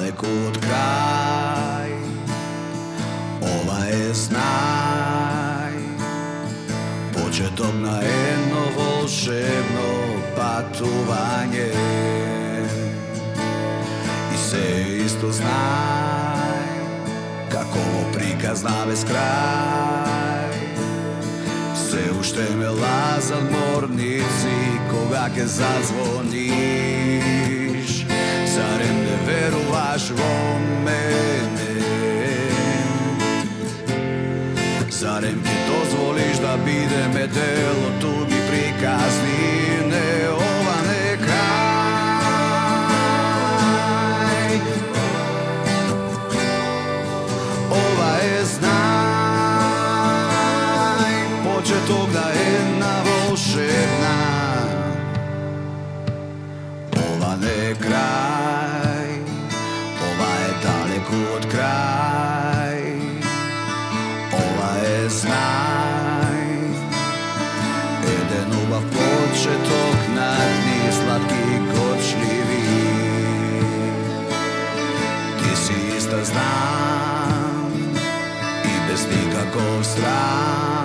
daleko od kraj. Ova je znaj početok na jedno volšebno patovanje. I se isto znaj kako ovo prikaz na beskraj. Se uštemela zadmornici koga ke zadzvoniš. Zarem ne verovaš vo mene? Zarem ke dozvoliš da bideme delo tugi prikaznine? Ova ne kraj, ova je znaj početok da jedna volšebna. Ova ne kraj, ova je daleko od kraj. Ova je znaj jeden ubav početok na dni slatki kočljivi. Ti si ista znam i bez nikakov strah.